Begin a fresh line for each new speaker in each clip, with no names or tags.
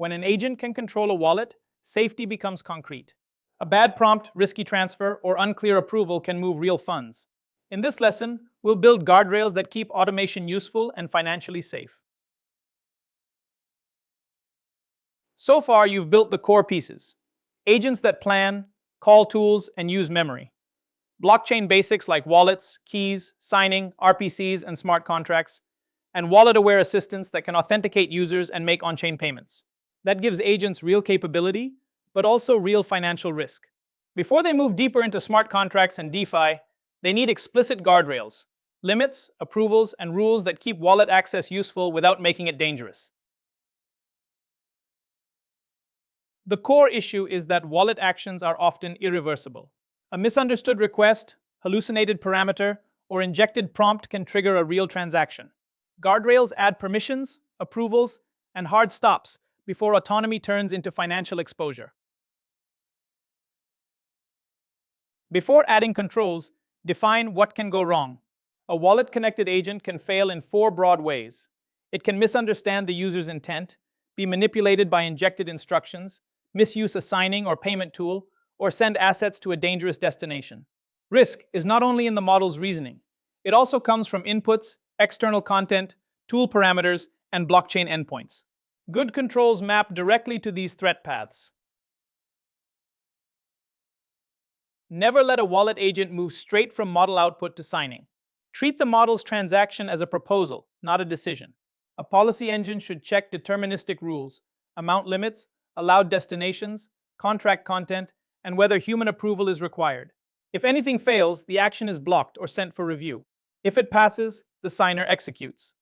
When an agent can control a wallet, safety becomes concrete. A bad prompt, risky transfer, or unclear approval can move real funds. In this lesson, we'll build guardrails that keep automation useful and financially safe. So far, you've built the core pieces. Agents that plan, call tools, and use memory. Blockchain basics like wallets, keys, signing, RPCs, and smart contracts. And wallet-aware assistants that can authenticate users and make on-chain payments. That gives agents real capability, but also real financial risk. Before they move deeper into smart contracts and DeFi, they need explicit guardrails, limits, approvals, and rules that keep wallet access useful without making it dangerous. The core issue is that wallet actions are often irreversible. A misunderstood request, hallucinated parameter, or injected prompt can trigger a real transaction. Guardrails add permissions, approvals, and hard stops before autonomy turns into financial exposure. Before adding controls, define what can go wrong. A wallet-connected agent can fail in 4 broad ways. It can misunderstand the user's intent, be manipulated by injected instructions, misuse a signing or payment tool, or send assets to a dangerous destination. Risk is not only in the model's reasoning. It also comes from inputs, external content, tool parameters, and blockchain endpoints. Good controls map directly to these threat paths. Never let a wallet agent move straight from model output to signing. Treat the model's transaction as a proposal, not a decision. A policy engine should check deterministic rules, amount limits, allowed destinations, contract content, and whether human approval is required. If anything fails, the action is blocked or sent for review. If it passes, the signer executes.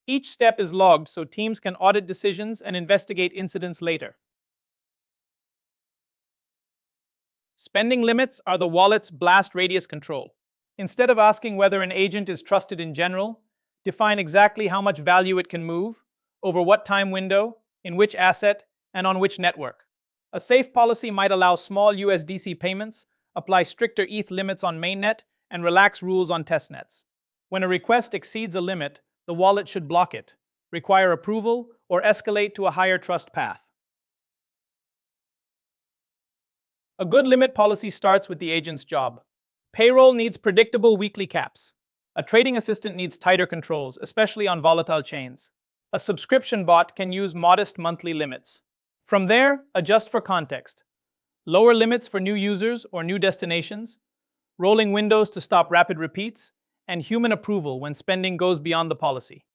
Each step is logged so teams can audit decisions and investigate incidents later. Spending limits are the wallet's blast radius control. Instead of asking whether an agent is trusted in general, define exactly how much value it can move, over what time window, in which asset, and on which network. A safe policy might allow small USDC payments, apply stricter ETH limits on mainnet, and relax rules on testnets. When a request exceeds a limit, the wallet should block it, require approval, or escalate to a higher trust path. A good limit policy starts with the agent's job. Payroll needs predictable weekly caps. A trading assistant needs tighter controls, especially on volatile chains. A subscription bot can use modest monthly limits. From there, adjust for context. Lower limits for new users or new destinations, rolling windows to stop rapid repeats, and human approval when spending goes beyond the policy.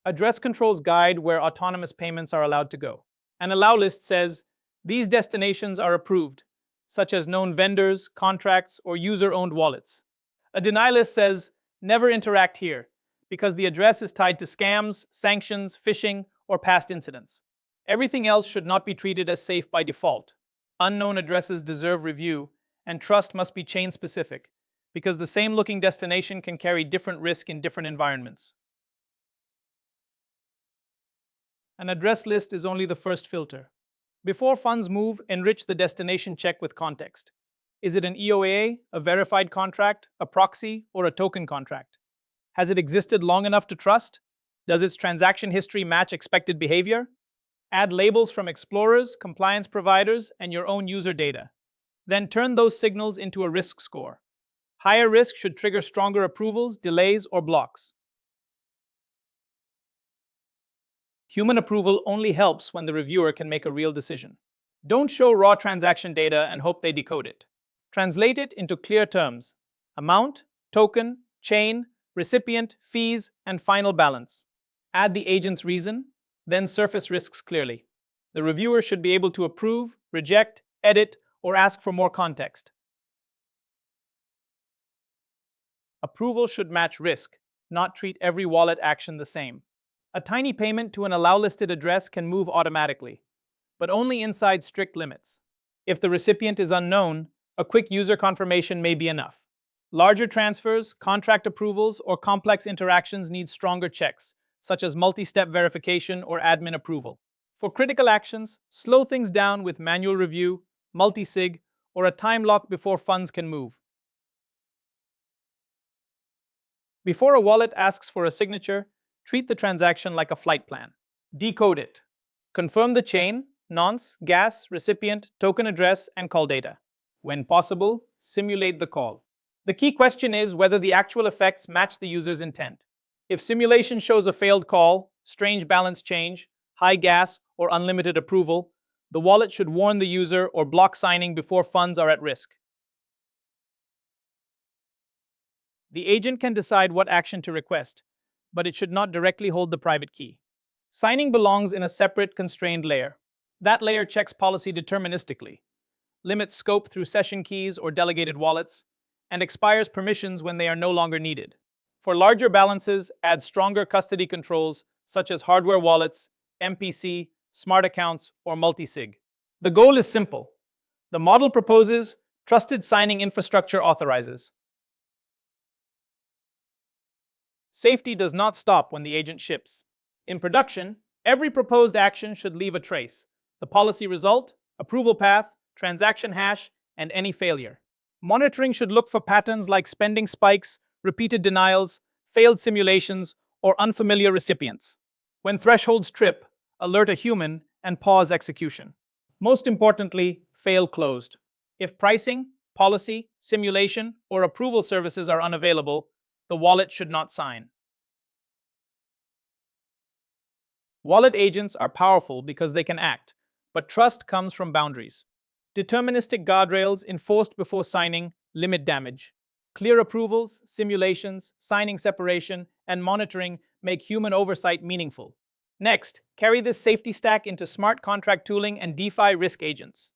Address controls guide where autonomous payments are allowed to go. An allow list says, these destinations are approved, such as known vendors, contracts, or user-owned wallets. A deny list says, never interact here, because the address is tied to scams, sanctions, phishing, or past incidents. Everything else should not be treated as safe by default. Unknown addresses deserve review, and trust must be chain-specific, because the same-looking destination can carry different risk in different environments. An address list is only the first filter. Before funds move, enrich the destination check with context. Is it an EOA, a verified contract, a proxy, or a token contract? Has it existed long enough to trust? Does its transaction history match expected behavior? Add labels from explorers, compliance providers, and your own user data. Then turn those signals into a risk score. Higher risk should trigger stronger approvals, delays, or blocks. Human approval only helps when the reviewer can make a real decision. Don't show raw transaction data and hope they decode it. Translate it into clear terms: amount, token, chain, recipient, fees, and final balance. Add the agent's reason, then surface risks clearly. The reviewer should be able to approve, reject, edit, or ask for more context. Approval should match risk, not treat every wallet action the same. A tiny payment to an allow-listed address can move automatically, but only inside strict limits. If the recipient is unknown, a quick user confirmation may be enough. Larger transfers, contract approvals, or complex interactions need stronger checks, such as multi-step verification or admin approval. For critical actions, slow things down with manual review, multi-sig, or a time lock before funds can move. Before a wallet asks for a signature, treat the transaction like a flight plan. Decode it. Confirm the chain, nonce, gas, recipient, token address, and call data. When possible, simulate the call. The key question is whether the actual effects match the user's intent. If simulation shows a failed call, strange balance change, high gas, or unlimited approval, the wallet should warn the user or block signing before funds are at risk. The agent can decide what action to request, but it should not directly hold the private key. Signing belongs in a separate, constrained layer. That layer checks policy deterministically, limits scope through session keys or delegated wallets, and expires permissions when they are no longer needed. For larger balances, add stronger custody controls such as hardware wallets, MPC, smart accounts, or multi-sig. The goal is simple. The model proposes, trusted signing infrastructure authorizes. Safety does not stop when the agent ships. In production, every proposed action should leave a trace: the policy result, approval path, transaction hash, and any failure. Monitoring should look for patterns like spending spikes, repeated denials, failed simulations, or unfamiliar recipients. When thresholds trip, alert a human and pause execution. Most importantly, fail closed. If pricing, policy, simulation, or approval services are unavailable, the wallet should not sign. Wallet agents are powerful because they can act, but trust comes from boundaries. Deterministic guardrails enforced before signing limit damage. Clear approvals, simulations, signing separation, and monitoring make human oversight meaningful. Next, carry this safety stack into smart contract tooling and DeFi risk agents.